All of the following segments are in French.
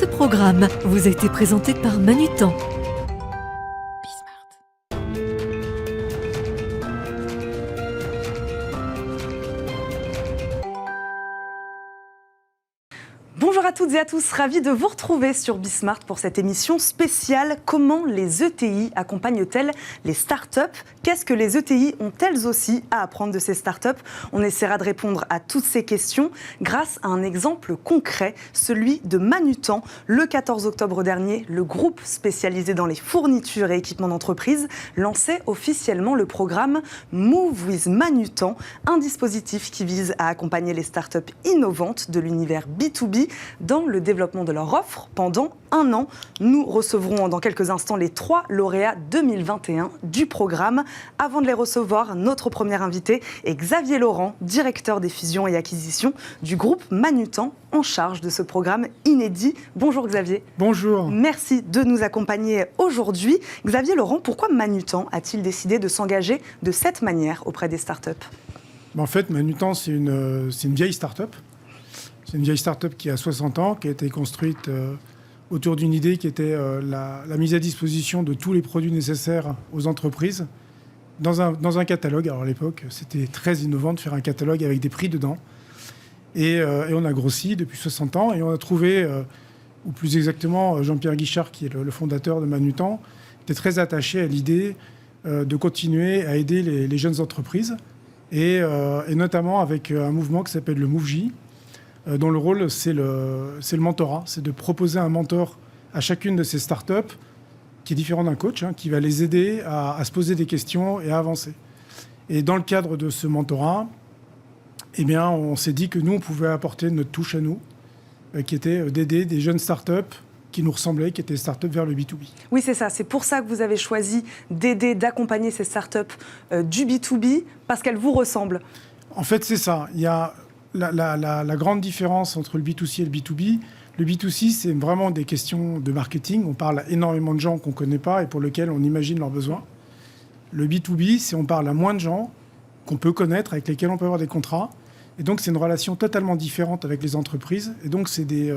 Ce programme vous a été présenté par Manutan. Bonjour à toutes et à tous, ravi de vous retrouver sur Bismart pour cette émission spéciale. Comment les ETI accompagnent-elles les startups ? Qu'est-ce que les ETI ont elles aussi à apprendre de ces startups ? On essaiera de répondre à toutes ces questions grâce à un exemple concret, celui de Manutan. Le 14 octobre dernier, le groupe spécialisé dans les fournitures et équipements d'entreprise lançait officiellement le programme Move with Manutan, un dispositif qui vise à accompagner les startups innovantes de l'univers B2B dans le développement de leur offre pendant un an. Nous recevrons dans quelques instants les 3 lauréats 2021 du programme. Avant de les recevoir, notre premier invité est Xavier Laurent, directeur des fusions et acquisitions du groupe Manutan, en charge de ce programme inédit. Bonjour Xavier. Bonjour. Merci de nous accompagner aujourd'hui. Xavier Laurent, pourquoi Manutan a-t-il décidé de s'engager de cette manière auprès des startups ? En fait, Manutan, c'est une vieille start-up. C'est une vieille start-up qui a 60 ans, qui a été construite autour d'une idée qui était la mise à disposition de tous les produits nécessaires aux entreprises dans un catalogue. Alors à l'époque, c'était très innovant de faire un catalogue avec des prix dedans. Et on a grossi depuis 60 ans et on a trouvé, ou plus exactement, Jean-Pierre Guichard, qui est le fondateur de Manutan, était très attaché à l'idée de continuer à aider les jeunes entreprises et notamment avec un mouvement qui s'appelle le MoveJ, dont le rôle, c'est le mentorat. C'est de proposer un mentor à chacune de ces startups qui est différent d'un coach, qui va les aider à se poser des questions et à avancer. Et dans le cadre de ce mentorat, eh bien, on s'est dit que nous, on pouvait apporter notre touche à nous, qui était d'aider des jeunes startups qui nous ressemblaient, qui étaient startups vers le B2B. Oui, c'est ça. C'est pour ça que vous avez choisi d'aider, d'accompagner ces startups du B2B, parce qu'elles vous ressemblent. En fait, c'est ça. Il y a la grande différence entre le B2C et le B2B. Le B2C, c'est vraiment des questions de marketing. On parle à énormément de gens qu'on ne connaît pas et pour lesquels on imagine leurs besoins. Le B2B, c'est on parle à moins de gens qu'on peut connaître, avec lesquels on peut avoir des contrats. Et donc, c'est une relation totalement différente avec les entreprises. Et donc, c'est des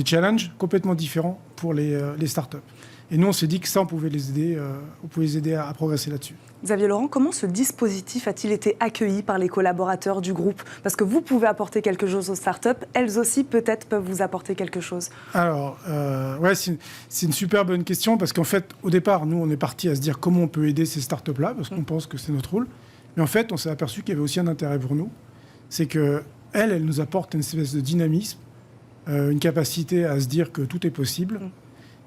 challenges complètement différents pour les startups. Et nous, on s'est dit que ça, on pouvait les aider à progresser là-dessus. Xavier Laurent, comment ce dispositif a-t-il été accueilli par les collaborateurs du groupe ? Parce que vous pouvez apporter quelque chose aux startups, elles aussi peut-être peuvent vous apporter quelque chose. Alors, c'est une super bonne question parce qu'en fait, au départ, nous, on est parti à se dire comment on peut aider ces startups-là parce qu'on pense que c'est notre rôle. Mais en fait, on s'est aperçu qu'il y avait aussi un intérêt pour nous. C'est qu'elles nous apportent une espèce de dynamisme, une capacité à se dire que tout est possible.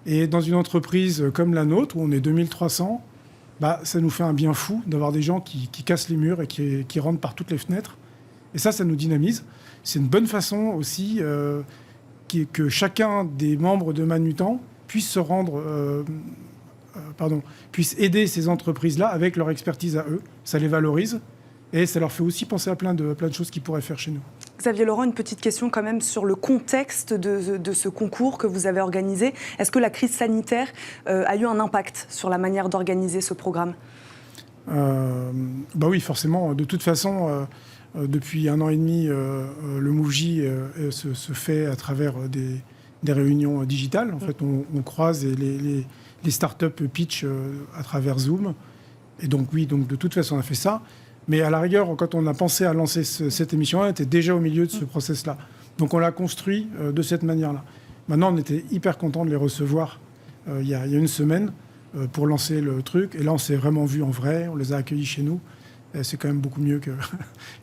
Et dans une entreprise comme la nôtre, où on est 2300, ça nous fait un bien fou d'avoir des gens qui cassent les murs et qui rentrent par toutes les fenêtres. Et ça nous dynamise. C'est une bonne façon aussi que chacun des membres de Manutan puisse puisse aider ces entreprises-là avec leur expertise à eux. Ça les valorise et ça leur fait aussi penser à plein de choses qu'ils pourraient faire chez nous. Xavier Laurent, une petite question quand même sur le contexte de ce concours que vous avez organisé. Est-ce que la crise sanitaire a eu un impact sur la manière d'organiser ce programme ? Oui, forcément. De toute façon, depuis 1 an et demi, le MoveJ se fait à travers des réunions digitales. En fait, on croise et les startups pitch à travers Zoom. Et donc, oui, de toute façon, on a fait ça. Mais à la rigueur, quand on a pensé à lancer cette émission, on était déjà au milieu de ce process-là. Donc on l'a construit de cette manière-là. Maintenant, on était hyper contents de les recevoir il y a une semaine pour lancer le truc. Et là, on s'est vraiment vus en vrai, on les a accueillis chez nous. Et c'est quand même beaucoup mieux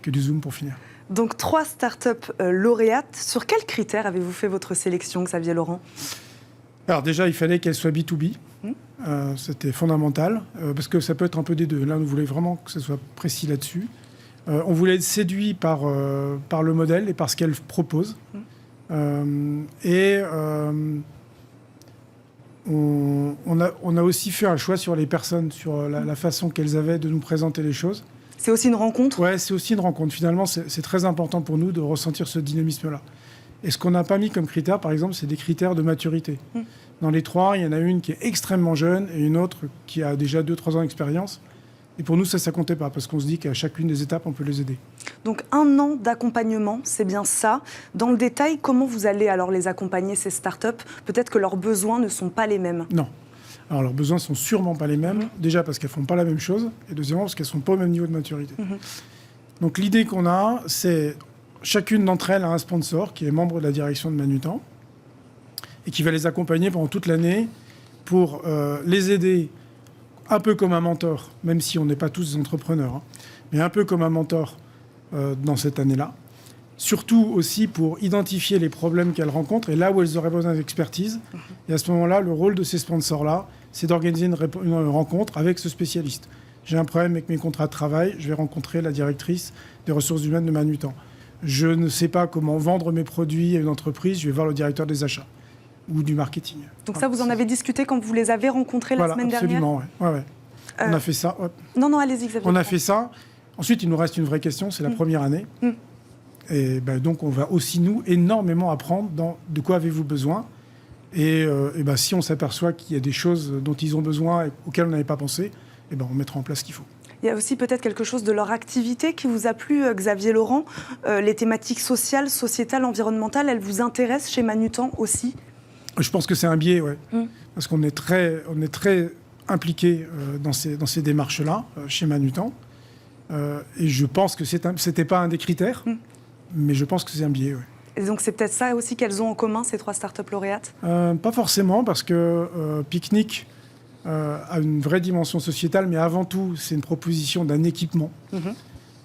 que du Zoom pour finir. Donc 3 startups lauréates. Sur quels critères avez-vous fait votre sélection, Xavier Laurent ? Alors déjà, il fallait qu'elles soient B2B. C'était fondamental, parce que ça peut être un peu des deux. Là, on voulait vraiment que ce soit précis là-dessus. On voulait être séduit par le modèle et par ce qu'elle propose. On a aussi fait un choix sur les personnes, sur la façon qu'elles avaient de nous présenter les choses. C'est aussi une rencontre ? Ouais, c'est aussi une rencontre. Finalement, c'est très important pour nous de ressentir ce dynamisme-là. Et ce qu'on n'a pas mis comme critère, par exemple, c'est des critères de maturité. Dans les 3, il y en a une qui est extrêmement jeune et une autre qui a déjà 2-3 ans d'expérience. Et pour nous, ça ne comptait pas, parce qu'on se dit qu'à chacune des étapes, on peut les aider. Donc 1 an d'accompagnement, c'est bien ça. Dans le détail, comment vous allez alors les accompagner, ces startups? Peut-être que leurs besoins ne sont pas les mêmes. Non. Alors leurs besoins sont sûrement pas les mêmes. Déjà parce qu'elles font pas la même chose, et deuxièmement parce qu'elles sont pas au même niveau de maturité. Donc l'idée qu'on a, c'est chacune d'entre elles a un sponsor qui est membre de la direction de Manutan et qui va les accompagner pendant toute l'année pour les aider un peu comme un mentor, même si on n'est pas tous des entrepreneurs, mais un peu comme un mentor dans cette année-là. Surtout aussi pour identifier les problèmes qu'elles rencontrent et là où elles auraient besoin d'expertise. Et à ce moment-là, le rôle de ces sponsors-là, c'est d'organiser une rencontre avec ce spécialiste. J'ai un problème avec mes contrats de travail, je vais rencontrer la directrice des ressources humaines de Manutan. Je ne sais pas comment vendre mes produits à une entreprise, je vais voir le directeur des achats ou du marketing. Donc ça, vous en avez discuté quand vous les avez rencontrés la semaine dernière? Absolument, ouais. On a fait ça. Non, allez-y, Xavier. On a fait ça. Ensuite, il nous reste une vraie question, c'est la première année. Et donc, on va aussi, nous, énormément apprendre de quoi avez-vous besoin. Et si on s'aperçoit qu'il y a des choses dont ils ont besoin et auxquelles on n'avait pas pensé, on mettra en place ce qu'il faut. Il y a aussi peut-être quelque chose de leur activité qui vous a plu, Xavier Laurent. Les thématiques sociales, sociétales, environnementales, elles vous intéressent chez Manutan aussi? Je pense que c'est un biais, ouais. Parce qu'on est très impliqué dans ces démarches-là, chez Manutan. Et je pense que c'était pas un des critères, mais je pense que c'est un biais, ouais. Et donc c'est peut-être ça aussi qu'elles ont en commun, ces 3 startups lauréates? Pas forcément, parce que Picnic a une vraie dimension sociétale, mais avant tout, c'est une proposition d'un équipement.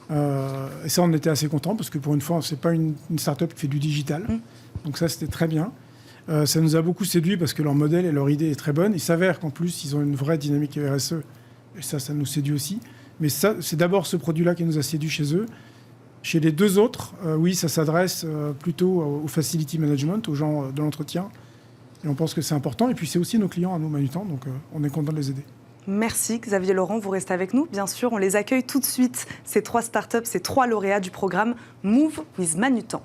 Et ça, on était assez contents, parce que pour une fois, c'est pas une startup qui fait du digital. Donc ça, c'était très bien. Ça nous a beaucoup séduit, parce que leur modèle et leur idée est très bonne. Il s'avère qu'en plus, ils ont une vraie dynamique RSE. Et ça nous séduit aussi. Mais ça, c'est d'abord ce produit-là qui nous a séduit chez eux. Chez les 2 autres, oui, ça s'adresse plutôt au facility management, aux gens de l'entretien. Et on pense que c'est important. Et puis, c'est aussi nos clients à nous, Manutan. Donc, on est content de les aider. Merci Xavier Laurent, vous restez avec nous. Bien sûr, on les accueille tout de suite, ces 3 startups, ces 3 lauréats du programme Move with Manutan.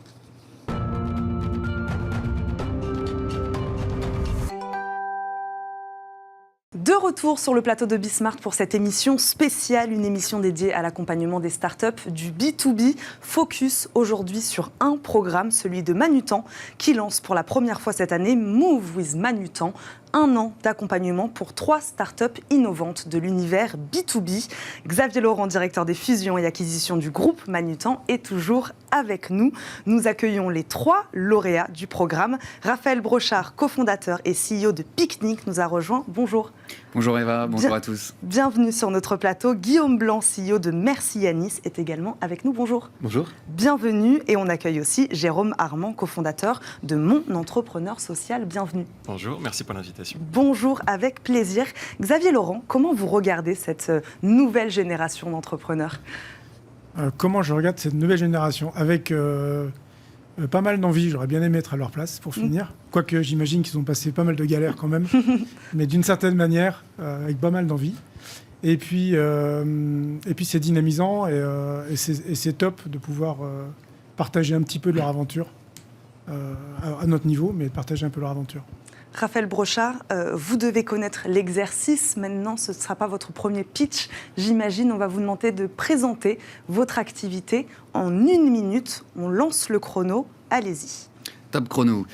De retour sur le plateau de Bismart pour cette émission spéciale, une émission dédiée à l'accompagnement des startups du B2B. Focus aujourd'hui sur un programme, celui de Manutan, qui lance pour la première fois cette année Move with Manutan. 1 an d'accompagnement pour 3 startups innovantes de l'univers B2B. Xavier Laurent, directeur des fusions et acquisitions du groupe Manutan, est toujours avec nous. Nous accueillons les 3 lauréats du programme. Raphaël Brochard, cofondateur et CEO de Picnic, nous a rejoint. Bonjour. Bonjour Eva, bonjour à tous. Bienvenue sur notre plateau. Guillaume Blanc, CEO de Merci Yanis, est également avec nous. Bonjour. Bonjour. Bienvenue. Et on accueille aussi Jérôme Armand, cofondateur de Mon Entrepreneur Social. Bienvenue. Bonjour, merci pour l'invitation. Bonjour, avec plaisir. Xavier Laurent, comment vous regardez cette nouvelle génération d'entrepreneurs? Comment je regarde cette nouvelle génération? Avec pas mal d'envie. J'aurais bien aimé être à leur place pour finir. Quoique j'imagine qu'ils ont passé pas mal de galères quand même. Mais d'une certaine manière, avec pas mal d'envie. Et puis c'est dynamisant et c'est top de pouvoir partager un petit peu de leur aventure à notre niveau, mais partager un peu leur aventure. Raphaël Brochard, vous devez connaître l'exercice. Maintenant, ce ne sera pas votre premier pitch. J'imagine, on va vous demander de présenter votre activité en 1 minute. On lance le chrono. Allez-y. Top chrono.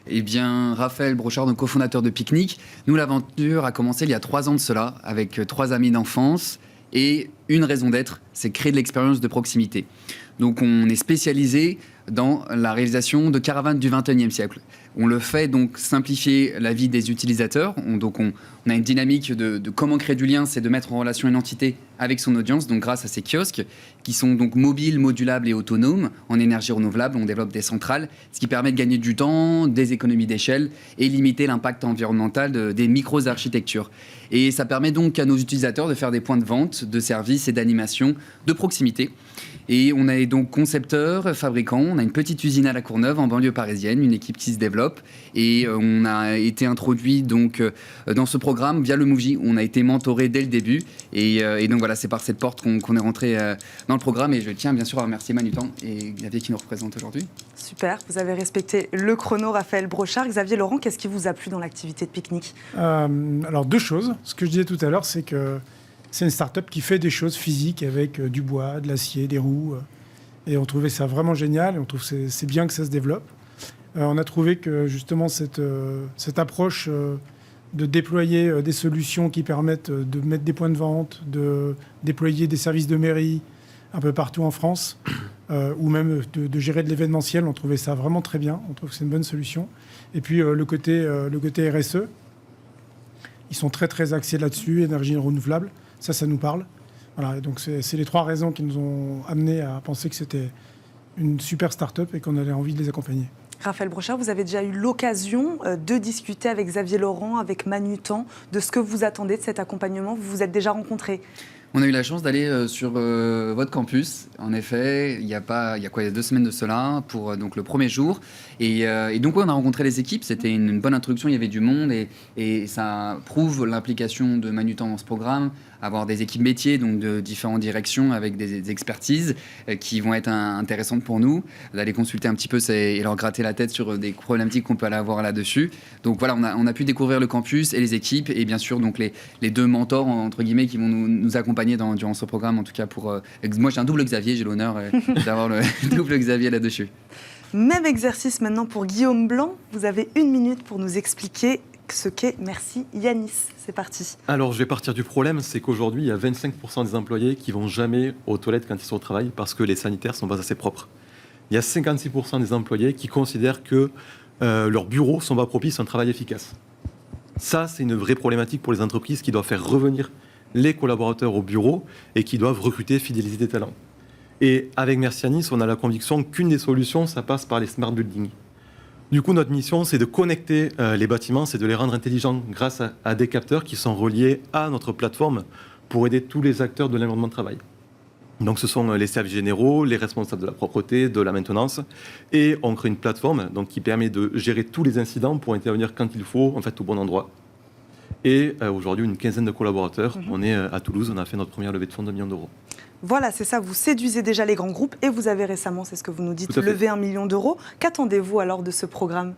Eh bien, Raphaël Brochard, donc cofondateur de Picnic. Nous, l'aventure a commencé il y a 3 ans de cela, avec 3 amis d'enfance. Et une raison d'être, c'est créer de l'expérience de proximité. Donc, on est spécialisé dans la réalisation de caravanes du XXIe siècle. On le fait donc simplifier la vie des utilisateurs. On a une dynamique de comment créer du lien, c'est de mettre en relation une entité avec son audience, donc grâce à ces kiosques qui sont donc mobiles, modulables et autonomes. En énergie renouvelable, on développe des centrales, ce qui permet de gagner du temps, des économies d'échelle et limiter l'impact environnemental des micro-architectures. Et ça permet donc à nos utilisateurs de faire des points de vente, de services et d'animation de proximité. Et on est donc concepteur, fabricant. On a une petite usine à La Courneuve, en banlieue parisienne, une équipe qui se développe. Et on a été introduit donc dans ce programme via le MoveJ. On a été mentoré dès le début. Et donc voilà, c'est par cette porte qu'on est rentré dans le programme. Et je tiens bien sûr à remercier Manutan et Xavier qui nous représente aujourd'hui. Super, vous avez respecté le chrono, Raphaël Brochard. Xavier Laurent, qu'est-ce qui vous a plu dans l'activité de Picnic? Alors 2 choses. Ce que je disais tout à l'heure, c'est que c'est une start-up qui fait des choses physiques avec du bois, de l'acier, des roues. Et on trouvait ça vraiment génial, et on trouve que c'est bien que ça se développe. On a trouvé que justement cette approche de déployer des solutions qui permettent de mettre des points de vente, de déployer des services de mairie un peu partout en France, ou même de gérer de l'événementiel, on trouvait ça vraiment très bien. On trouve que c'est une bonne solution. Et puis le côté RSE, ils sont très très axés là-dessus, énergie renouvelable, ça nous parle. Voilà, et donc c'est les 3 raisons qui nous ont amenés à penser que c'était une super start-up et qu'on avait envie de les accompagner. Raphaël Brochard, vous avez déjà eu l'occasion de discuter avec Xavier Laurent, avec Manutan, de ce que vous attendez de cet accompagnement. Vous vous êtes déjà rencontrés? On a eu la chance d'aller sur votre campus. En effet, il y a 2 semaines de cela, pour donc le premier jour. Et donc, on a rencontré les équipes. C'était une bonne introduction. Il y avait du monde et ça prouve l'implication de Manutan dans ce programme. Avoir des équipes métiers, donc de différentes directions, avec des expertises qui vont être intéressantes pour nous. D'aller consulter un petit peu et leur gratter la tête sur des problématiques qu'on peut aller avoir là-dessus. Donc voilà, on a pu découvrir le campus et les équipes. Et bien sûr, donc les 2 mentors, entre guillemets, qui vont nous accompagner durant ce programme. En tout cas, moi, j'ai un double Xavier. J'ai l'honneur d'avoir le double Xavier là-dessus. Même exercice maintenant pour Guillaume Blanc. Vous avez 1 minute pour nous expliquer ce qu'est Merci Yanis. C'est parti. Alors, je vais partir du problème, c'est qu'aujourd'hui, il y a 25% des employés qui vont jamais aux toilettes quand ils sont au travail parce que les sanitaires sont pas assez propres. Il y a 56% des employés qui considèrent que leurs bureaux sont pas propices à un travail efficace. Ça, c'est une vraie problématique pour les entreprises qui doivent faire revenir les collaborateurs au bureau et qui doivent recruter, fidéliser des talents. Et avec Merci Yanis, on a la conviction qu'une des solutions, ça passe par les smart buildings. Du coup, notre mission, c'est de connecter les bâtiments, c'est de les rendre intelligents grâce à des capteurs qui sont reliés à notre plateforme pour aider tous les acteurs de l'environnement de travail. Donc, ce sont les services généraux, les responsables de la propreté, de la maintenance. Et on crée une plateforme donc, qui permet de gérer tous les incidents pour intervenir quand il faut, en fait, au bon endroit. Et aujourd'hui, une quinzaine de collaborateurs. On est à Toulouse, on a fait notre première levée de fonds de 1 million d'euros. Voilà, c'est ça, vous séduisez déjà les grands groupes et vous avez récemment, c'est ce que vous nous dites, levé 1 million d'euros. Qu'attendez-vous alors de ce programme ?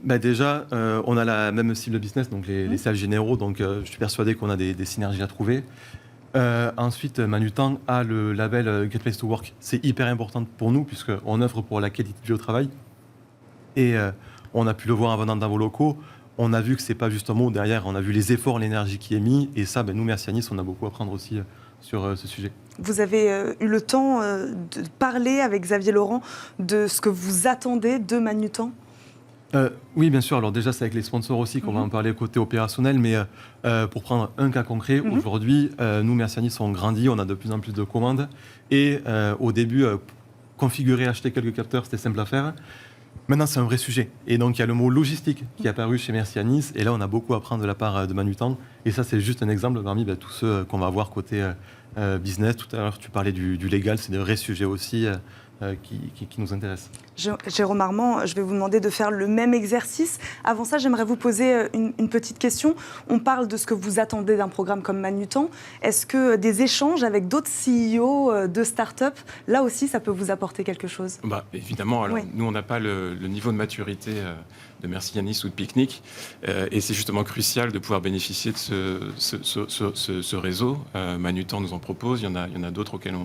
Déjà, on a la même cible business, donc les services généraux, donc je suis persuadé qu'on a des synergies à trouver. Ensuite, Manutan a le label Great Place to Work. C'est hyper important pour nous puisqu'on œuvre pour la qualité de vie au travail. Et on a pu le voir en venant dans vos locaux. On a vu que ce n'est pas juste un mot derrière, on a vu les efforts, l'énergie qui est mis. Et ça, nous, Merci Yanis, on a beaucoup à apprendre aussi sur ce sujet. Vous avez eu le temps de parler avec Xavier Laurent de ce que vous attendez de Manutan ? Oui, bien sûr. Alors déjà, c'est avec les sponsors aussi qu'on va en parler côté opérationnel. Mais pour prendre un cas concret, aujourd'hui, nous, Merci Yanis, on grandit, on a de plus en plus de commandes. Et au début, configurer, acheter quelques capteurs, c'était simple à faire. Maintenant, c'est un vrai sujet. Et donc, il y a le mot logistique qui est apparu chez Merci Yanis. Et là, on a beaucoup à apprendre de la part de Manutan. Et ça, c'est juste un exemple parmi tous ceux qu'on va voir côté business. Tout à l'heure, tu parlais du légal. C'est des vrais sujets aussi qui nous intéressent. Jérôme Armand, je vais vous demander de faire le même exercice. Avant ça, j'aimerais vous poser une petite question. On parle de ce que vous attendez d'un programme comme Manutan. Est-ce que des échanges avec d'autres CEO de start-up, là aussi, ça peut vous apporter quelque chose ? Évidemment. Alors, Oui. Nous, on n'a pas le niveau de maturité de Merci Yanis ou de Picnic. Et c'est justement crucial de pouvoir bénéficier de ce réseau. Manutan nous en propose. Il y en a d'autres auxquels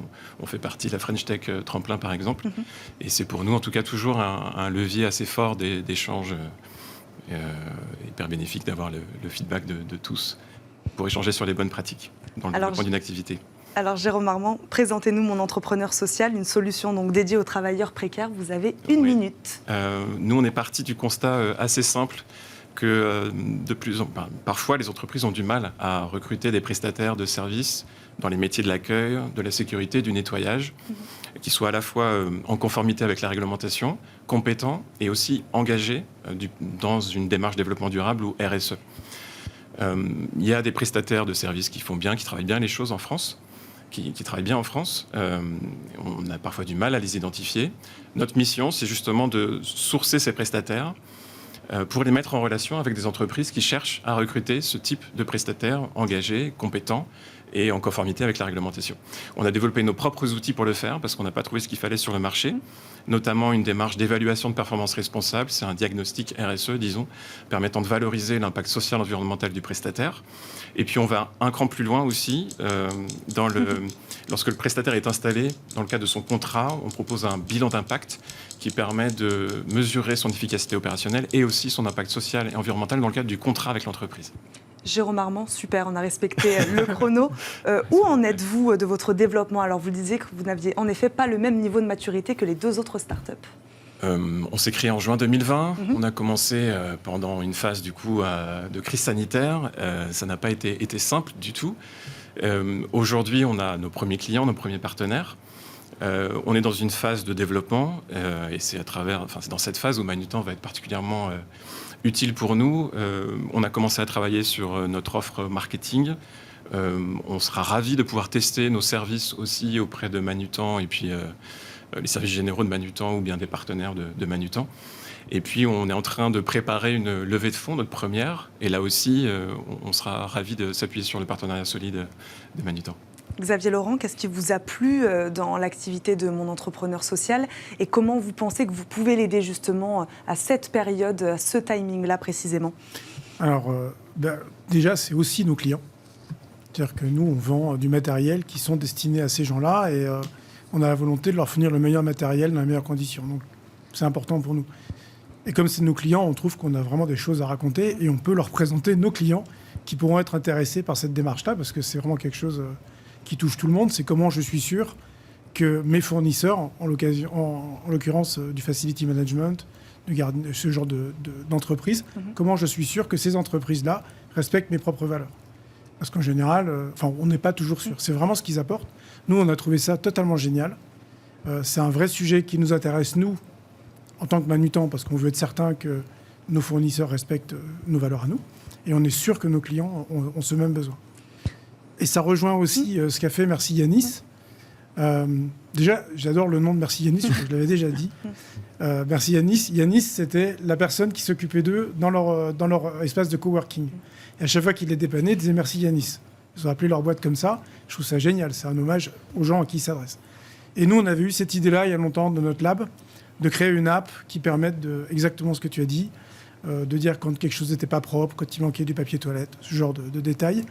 on fait partie. La French Tech Tremplin, par exemple. Et c'est pour nous, en tout cas, toujours un levier assez fort d'échanges hyper bénéfique d'avoir le feedback de tous pour échanger sur les bonnes pratiques dans le développement d'une activité. Alors Jérôme Armand, présentez-nous Mon Entrepreneur Social, une solution donc dédiée aux travailleurs précaires. Vous avez 1 minute. Nous, on est parti du constat assez simple que parfois les entreprises ont du mal à recruter des prestataires de services dans les métiers de l'accueil, de la sécurité, du nettoyage, qui soient à la fois en conformité avec la réglementation, compétents et aussi engagés dans une démarche développement durable ou RSE. Il y a des prestataires de services qui travaillent bien les choses en France, qui travaillent bien en France. On a parfois du mal à les identifier. Notre mission, c'est justement de sourcer ces prestataires pour les mettre en relation avec des entreprises qui cherchent à recruter ce type de prestataires engagés, compétents et en conformité avec la réglementation. On a développé nos propres outils pour le faire parce qu'on n'a pas trouvé ce qu'il fallait sur le marché, notamment une démarche d'évaluation de performance responsable. C'est un diagnostic RSE, disons, permettant de valoriser l'impact social et environnemental du prestataire. Et puis on va un cran plus loin aussi. Lorsque le prestataire est installé, dans le cadre de son contrat, on propose un bilan d'impact qui permet de mesurer son efficacité opérationnelle et aussi son impact social et environnemental dans le cadre du contrat avec l'entreprise. Jérôme Armand, super, on a respecté le chrono. Où en êtes-vous de votre développement? Alors, vous disiez que vous n'aviez en effet pas le même niveau de maturité que les 2 autres startups. On s'est créé en juin 2020. On a commencé pendant une phase du coup de crise sanitaire. Ça n'a pas été simple du tout. Aujourd'hui, on a nos premiers clients, nos premiers partenaires. On est dans une phase de développement et c'est dans cette phase où Manutan va être particulièrement utile pour nous. On a commencé à travailler sur notre offre marketing. On sera ravis de pouvoir tester nos services aussi auprès de Manutan et puis les services généraux de Manutan ou bien des partenaires de Manutan. Et puis on est en train de préparer une levée de fonds, notre première. Et là aussi, on sera ravis de s'appuyer sur le partenariat solide de Manutan. Xavier Laurent, qu'est-ce qui vous a plu dans l'activité de Mon Entrepreneur Social et comment vous pensez que vous pouvez l'aider justement à cette période, à ce timing-là précisément? Alors, déjà, c'est aussi nos clients. C'est-à-dire que nous, on vend du matériel qui sont destinés à ces gens-là et on a la volonté de leur fournir le meilleur matériel dans les meilleures conditions. Donc, c'est important pour nous. Et comme c'est nos clients, on trouve qu'on a vraiment des choses à raconter et on peut leur présenter nos clients qui pourront être intéressés par cette démarche-là parce que c'est vraiment quelque chose qui touche tout le monde. C'est comment je suis sûr que mes fournisseurs, en l'occurrence du facility management, ce genre d'entreprise, comment je suis sûr que ces entreprises-là respectent mes propres valeurs. Parce qu'en général, on n'est pas toujours sûr. C'est vraiment ce qu'ils apportent. Nous, on a trouvé ça totalement génial. C'est un vrai sujet qui nous intéresse, nous, en tant que Manutan, parce qu'on veut être certain que nos fournisseurs respectent nos valeurs à nous. Et on est sûr que nos clients ont ce même besoin. Et ça rejoint aussi ce qu'a fait Merci Yanis. Déjà, j'adore le nom de Merci Yanis, je l'avais déjà dit. Merci Yanis. Yanis, c'était la personne qui s'occupait d'eux dans leur espace de coworking. Et à chaque fois qu'il les dépannait, ils disaient Merci Yanis. Ils ont appelé leur boîte comme ça. Je trouve ça génial. C'est un hommage aux gens à qui ils s'adressent. Et nous, on avait eu cette idée-là il y a longtemps dans notre lab, de créer une app qui permette exactement ce que tu as dit, de dire quand quelque chose n'était pas propre, quand il manquait du papier toilette, ce genre de détails.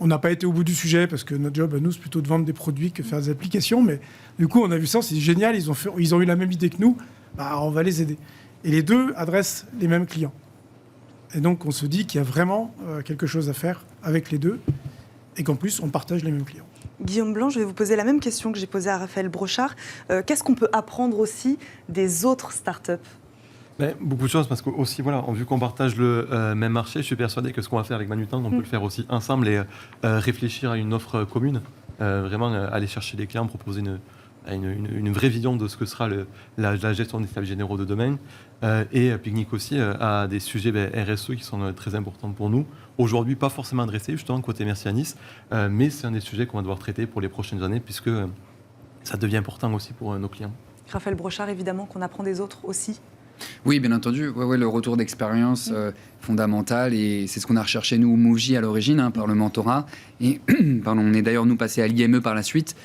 On n'a pas été au bout du sujet parce que notre job à nous, c'est plutôt de vendre des produits que faire des applications. Mais du coup, on a vu ça, c'est génial. Ils ont eu la même idée que nous. On va les aider. Et les deux adressent les mêmes clients. Et donc, on se dit qu'il y a vraiment quelque chose à faire avec les deux et qu'en plus, on partage les mêmes clients. Guillaume Blanc, je vais vous poser la même question que j'ai posée à Raphaël Brochard. Qu'est-ce qu'on peut apprendre aussi des autres startups ? Beaucoup de choses, parce que aussi, vu qu'on partage le même marché, je suis persuadé que ce qu'on va faire avec Manutan, on peut le faire aussi ensemble et réfléchir à une offre commune, vraiment aller chercher des clients, proposer une vraie vision de ce que sera la gestion des services généraux de demain. Et Picnic aussi a des sujets RSE qui sont très importants pour nous. Aujourd'hui, pas forcément adressés, justement, côté Merci Yanis, mais c'est un des sujets qu'on va devoir traiter pour les prochaines années, puisque ça devient important aussi pour nos clients. Raphaël Brochard, évidemment, qu'on apprend des autres aussi. Oui, bien entendu. Le retour d'expérience fondamental, et c'est ce qu'on a recherché nous, Mouji, à l'origine, par le mentorat. Et on est d'ailleurs nous passé à l'IME par la suite,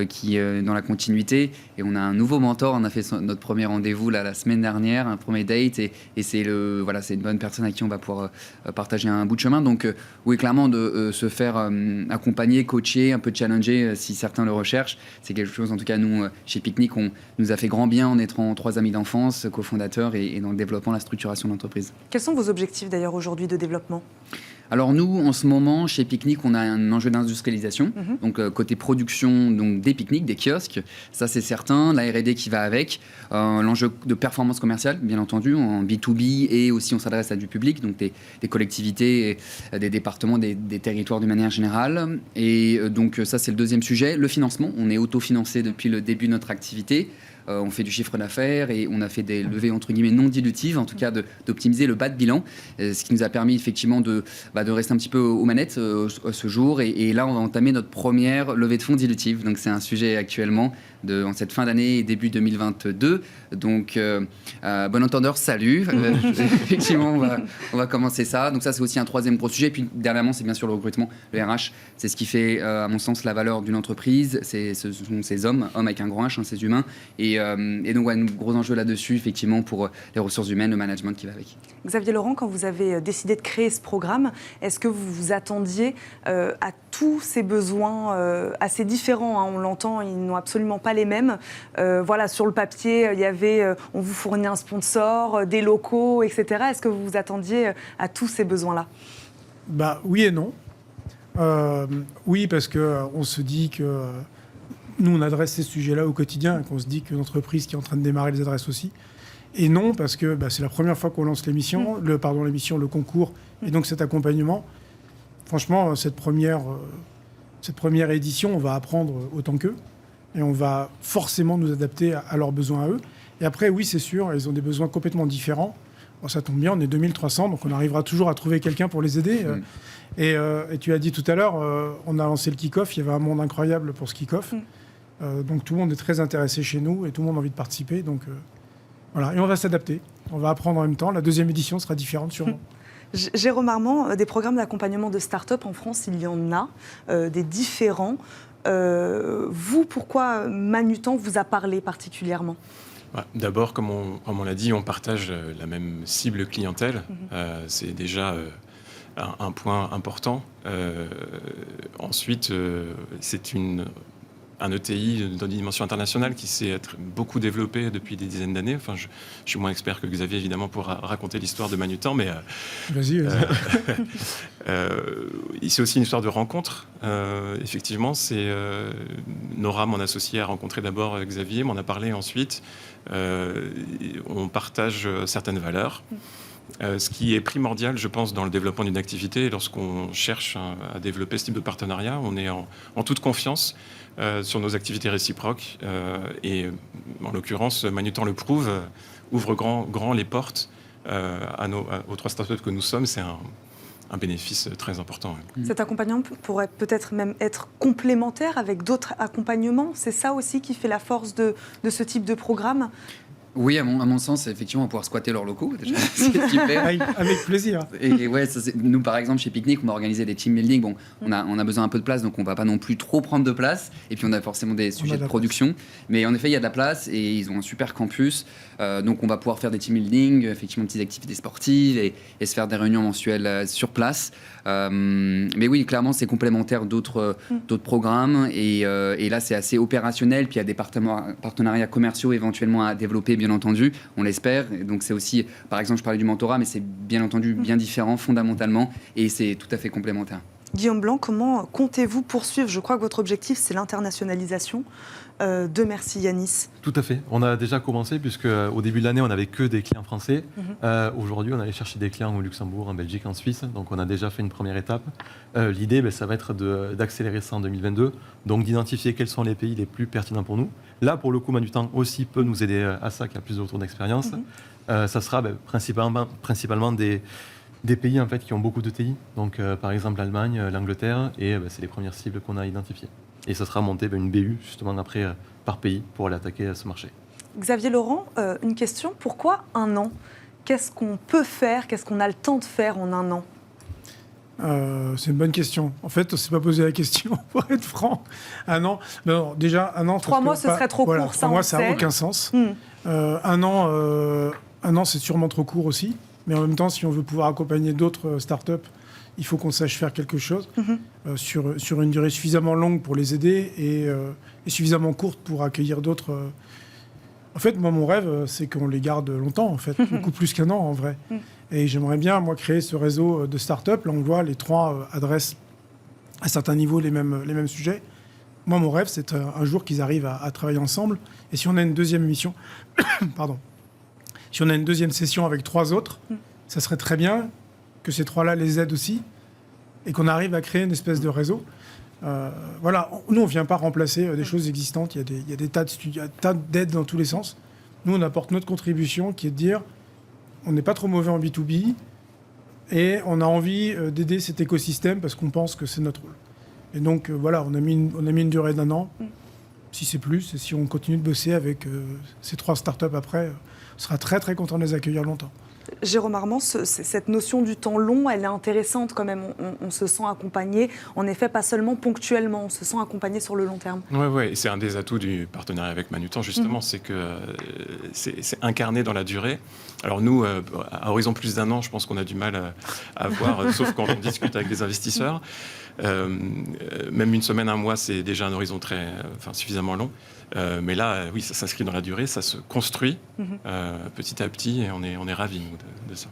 qui dans la continuité. Et on a un nouveau mentor. On a fait notre premier rendez-vous la semaine dernière, un premier date, et c'est une bonne personne à qui on va pouvoir partager un bout de chemin. Donc oui, clairement de se faire accompagner, coacher, un peu challenger si certains le recherchent. C'est quelque chose, en tout cas nous chez Picnic, on nous a fait grand bien en étant 3 amis d'enfance, cofondateurs, et dans le développement, la structuration d'entreprise. Quels sont vos objectifs d'ailleurs aujourd'hui de développement ? Alors nous, en ce moment, chez Picnic, on a un enjeu d'industrialisation. Donc côté production, donc des pique-niques, des kiosques, ça c'est certain. La R&D qui va avec. L'enjeu de performance commerciale, bien entendu, en B2B, et aussi on s'adresse à du public, donc des collectivités, des départements, des territoires d'une manière générale. Et donc ça c'est le deuxième sujet. Le financement, on est autofinancé depuis le début de notre activité. on fait du chiffre d'affaires et on a fait des levées entre guillemets non dilutives, en tout cas d'optimiser le bas de bilan, ce qui nous a permis effectivement de rester un petit peu aux manettes ce jour. Et là, on va entamer notre première levée de fonds dilutive. Donc c'est un sujet actuellement en cette fin d'année et début 2022. Donc bon entendeur, salut. Effectivement, on va commencer ça. Donc ça, c'est aussi un troisième gros sujet. Puis dernièrement, c'est bien sûr le recrutement, le RH. C'est ce qui fait, à mon sens, la valeur d'une entreprise. Ce sont ces hommes avec un grand H, ces humains. Et donc, un gros enjeu là-dessus, effectivement, pour les ressources humaines, le management qui va avec. Xavier Laurent, quand vous avez décidé de créer ce programme, est-ce que vous vous attendiez à tous ces besoins assez différents, hein, on l'entend, ils n'ont absolument pas les mêmes. Voilà, sur le papier, il y avait, on vous fournit un sponsor, des locaux, etc. Est-ce que vous vous attendiez à tous ces besoins-là ? Oui et non. Oui, parce qu'on se dit que nous, on adresse ces sujets-là au quotidien et qu'on se dit qu'une entreprise qui est en train de démarrer les adresse aussi. Et non, parce que c'est la première fois qu'on lance l'émission, le concours, et donc cet accompagnement. Franchement, cette première édition, on va apprendre autant qu'eux, et on va forcément nous adapter à leurs besoins à eux. Et après, oui, c'est sûr, ils ont des besoins complètement différents. Bon, ça tombe bien, on est 2300, donc on arrivera toujours à trouver quelqu'un pour les aider. Et tu as dit tout à l'heure, on a lancé le kick-off, il y avait un monde incroyable pour ce kick-off. Donc tout le monde est très intéressé chez nous et tout le monde a envie de participer. Donc voilà, et on va s'adapter, on va apprendre en même temps. La deuxième édition sera différente sûrement. Jérôme Armand, des programmes d'accompagnement de start-up en France, il y en a, des différents. Vous, pourquoi Manutan vous a parlé particulièrement ? D'abord, comme on l'a dit, on partage la même cible clientèle. C'est déjà un point important. Ensuite, c'est un ETI dans une dimension internationale qui s'est être beaucoup développé depuis des dizaines d'années. Enfin, je suis moins expert que Xavier, évidemment, pour raconter l'histoire de Manutan, mais Vas-y. c'est aussi une histoire de rencontre. Effectivement, c'est Nora, mon associée, a rencontré d'abord Xavier, m'en a parlé ensuite. On partage certaines valeurs. Ce qui est primordial, je pense, dans le développement d'une activité, lorsqu'on cherche à développer ce type de partenariat, on est en toute confiance sur nos activités réciproques. Et en l'occurrence, Manutan le prouve, ouvre grand les portes aux trois startups que nous sommes. C'est un bénéfice très important. Cet accompagnement pourrait peut-être même être complémentaire avec d'autres accompagnements. C'est ça aussi qui fait la force de ce type de programme ? Oui, à mon sens, effectivement, on va pouvoir squatter leurs locaux. Déjà, c'est super. Avec plaisir. Et ouais, nous, par exemple, chez Picnic, on va organiser des team building. Bon, on a besoin un peu de place, donc on va pas non plus trop prendre de place. Et puis, on a forcément des sujets de production. Mais en effet, il y a de la place et ils ont un super campus. Donc, on va pouvoir faire des team building, effectivement, des petites activités sportives et se faire des réunions mensuelles sur place. Mais oui, clairement, c'est complémentaire d'autres programmes. Et là, c'est assez opérationnel. Puis, il y a des partenariats commerciaux éventuellement à développer, bien entendu, on l'espère. Donc c'est aussi, par exemple, je parlais du mentorat, mais c'est bien entendu bien différent fondamentalement et c'est tout à fait complémentaire. Guillaume Blanc, comment comptez-vous poursuivre ? Je crois que votre objectif, c'est l'internationalisation de Merci Yanis. Tout à fait. On a déjà commencé puisque au début de l'année, on n'avait que des clients français. Aujourd'hui, on allait chercher des clients au Luxembourg, en Belgique, en Suisse. Donc on a déjà fait une première étape. L'idée, ça va être d'accélérer ça en 2022. Donc d'identifier quels sont les pays les plus pertinents pour nous. Là, pour le coup, Manutan aussi peut nous aider à ça, qui a plus de retours d'expérience. Ça sera principalement des pays en fait, qui ont beaucoup de TI. Donc par exemple l'Allemagne, l'Angleterre. Et c'est les premières cibles qu'on a identifiées. Et ça sera monté une BU, justement, après, par pays, pour aller attaquer ce marché. Xavier Laurent, une question. Pourquoi un an ? Qu'est-ce qu'on peut faire ? Qu'est-ce qu'on a le temps de faire en un an ? C'est une bonne question. En fait, on ne s'est pas posé la question, pour être franc. Un an, non, déjà, un an... 3 mois, ce serait trop court, ça, 3 mois, ça n'a aucun sens. Un an, c'est sûrement trop court aussi. Mais en même temps, si on veut pouvoir accompagner d'autres startups, il faut qu'on sache faire quelque chose sur une durée suffisamment longue pour les aider et suffisamment courte pour accueillir d'autres. En fait, moi, mon rêve, c'est qu'on les garde longtemps, en fait, beaucoup plus qu'un an, en vrai. Et j'aimerais bien, moi, créer ce réseau de start-up. Là, on voit, les trois adressent à certains niveaux les mêmes sujets. Moi, mon rêve, c'est un jour qu'ils arrivent à travailler ensemble. Et si on a une deuxième émission, pardon, si on a une deuxième session avec 3 autres, ça serait très bien que ces 3-là les aident aussi et qu'on arrive à créer une espèce de réseau. Voilà, nous, on ne vient pas remplacer des choses existantes. Il y a des tas d'aides dans tous les sens. Nous, on apporte notre contribution qui est de dire on n'est pas trop mauvais en B2B et on a envie d'aider cet écosystème parce qu'on pense que c'est notre rôle. Et donc, voilà, on a mis une durée d'1 an. Si c'est plus, et si on continue de bosser avec ces 3 startups après, on sera très, très content de les accueillir longtemps. Jérôme Armand, cette notion du temps long, elle est intéressante quand même. On se sent accompagné, en effet, pas seulement ponctuellement, on se sent accompagné sur le long terme. Oui, et c'est un des atouts du partenariat avec Manutan, justement, c'est que c'est incarné dans la durée. Alors nous, à horizon plus d'1 an, je pense qu'on a du mal à voir, sauf quand on discute avec des investisseurs. Même une semaine, 1 mois, c'est déjà un horizon suffisamment long. Mais là, oui, ça s'inscrit dans la durée, ça se construit petit à petit, et on est ravis de ça.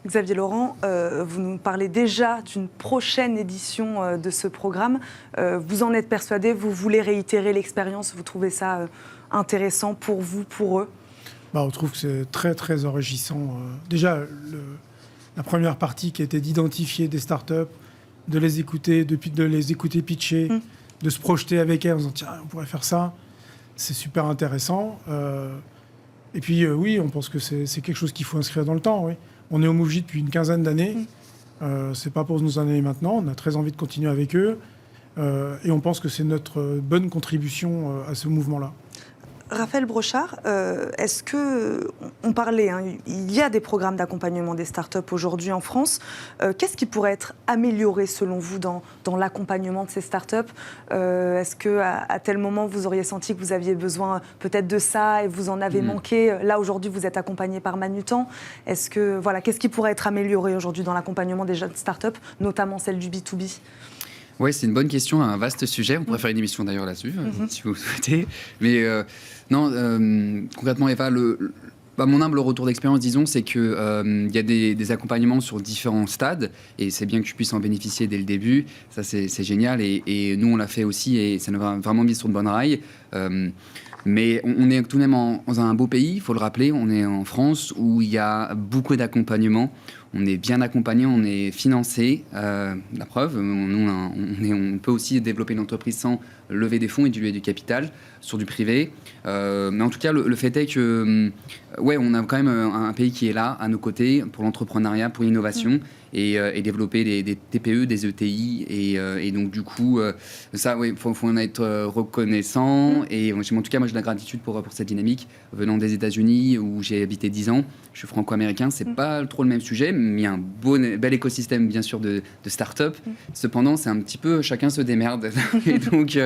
Xavier Laurent, vous nous parlez déjà d'une prochaine édition de ce programme. Vous en êtes persuadé, vous voulez réitérer l'expérience, vous trouvez ça intéressant pour vous, pour eux ? On trouve que c'est très, très enrichissant. Déjà, la première partie qui était d'identifier des startups, de les écouter, de les écouter pitcher, de se projeter avec elles en disant tiens, on pourrait faire ça, c'est super intéressant. Et puis oui, on pense que c'est quelque chose qu'il faut inscrire dans le temps. Oui. On est au MoveJ depuis une 15aine d'années. C'est pas pour nous en aller maintenant. On a très envie de continuer avec eux. Et on pense que c'est notre bonne contribution à ce mouvement-là. Raphaël Brochard, est-ce que, on parlait, il y a des programmes d'accompagnement des startups aujourd'hui en France. Qu'est-ce qui pourrait être amélioré selon vous dans l'accompagnement de ces startups ? Est-ce qu'à tel moment vous auriez senti que vous aviez besoin peut-être de ça et vous en avez manqué ? Là aujourd'hui vous êtes accompagné par Manutan. Qu'est-ce qui pourrait être amélioré aujourd'hui dans l'accompagnement des jeunes startups, notamment celle du B2B ? Oui, c'est une bonne question, un vaste sujet. On pourrait faire une émission d'ailleurs là-dessus, si vous souhaitez. Mais concrètement, Eva, mon humble retour d'expérience, disons, c'est qu'il y a des accompagnements sur différents stades, et c'est bien que je puisse en bénéficier dès le début. Ça, c'est génial, et nous, on l'a fait aussi, et ça nous a vraiment mis sur de bonnes rails. Mais on est tout de même dans un beau pays, il faut le rappeler. On est en France où il y a beaucoup d'accompagnement. On est bien accompagné, on est financé. La preuve, on peut aussi développer une entreprise sans lever des fonds et du capital sur du privé. Mais en tout cas, le fait est que, on a quand même un pays qui est là, à nos côtés, pour l'entrepreneuriat, pour l'innovation, et développer des TPE, des ETI. Et donc, du coup, ça, faut en être reconnaissant. Et en tout cas, moi, j'ai de la gratitude pour cette dynamique. Venant des États-Unis, où j'ai habité 10 ans, je suis franco-américain, c'est pas trop le même sujet, mais il y a un bel écosystème, bien sûr, de start-up. Cependant, c'est un petit peu chacun se démerde. Et donc,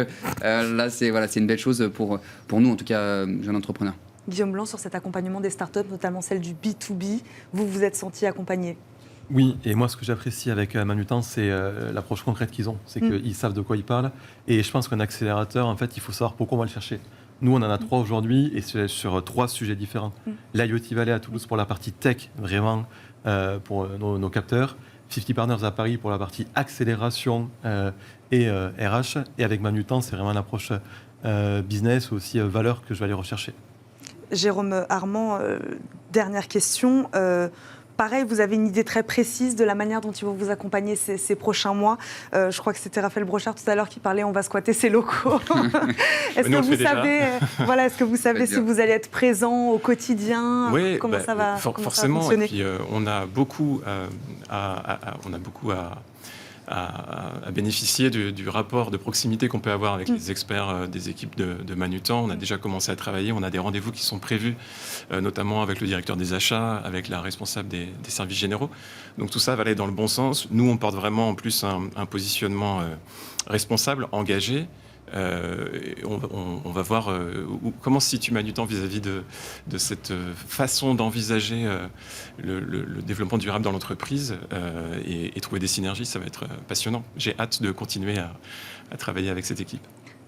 là, c'est une belle chose pour nous, en tout cas, jeunes entrepreneurs. Guillaume Blanc, sur cet accompagnement des startups, notamment celle du B2B, vous êtes senti accompagné ? Oui, et moi, ce que j'apprécie avec Manutan, c'est l'approche concrète qu'ils ont. C'est qu'ils savent de quoi ils parlent. Et je pense qu'un accélérateur, en fait, il faut savoir pourquoi on va le chercher. Nous, on en a 3 aujourd'hui, et c'est sur 3 sujets différents. L'IoT Valley à Toulouse pour la partie tech, vraiment, pour nos capteurs. 50 Partners à Paris pour la partie accélération et RH. Et avec Manutan, c'est vraiment une approche business, aussi valeur que je vais aller rechercher. Jérôme Armand, dernière question. Pareil, vous avez une idée très précise de la manière dont ils vont vous accompagner ces prochains mois. Je crois que c'était Raphaël Brochard tout à l'heure qui parlait, on va squatter ses locaux. Est-ce que vous savez si vous allez être présent au quotidien ? Oui, comment ça va forcément. fonctionner ? Et puis, on a beaucoup à bénéficier du rapport de proximité qu'on peut avoir avec les experts des équipes de Manutan. On a déjà commencé à travailler, on a des rendez-vous qui sont prévus, notamment avec le directeur des achats, avec la responsable des services généraux. Donc tout ça va aller dans le bon sens. Nous, on porte vraiment en plus un positionnement responsable, engagé. On va voir comment se situe Manutan vis-à-vis de cette façon d'envisager le développement durable dans l'entreprise et trouver des synergies. Ça va être passionnant. J'ai hâte de continuer à travailler avec cette équipe.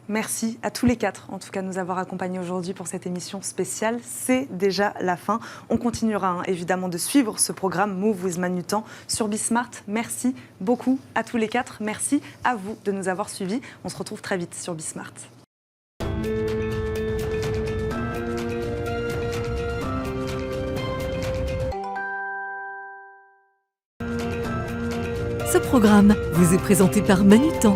Merci à tous les 4, en tout cas, de nous avoir accompagnés aujourd'hui pour cette émission spéciale. C'est déjà la fin. On continuera évidemment de suivre ce programme Move with Manutan sur Bismart. Merci beaucoup à tous les 4. Merci à vous de nous avoir suivis. On se retrouve très vite sur Bismart. Ce programme vous est présenté par Manutan,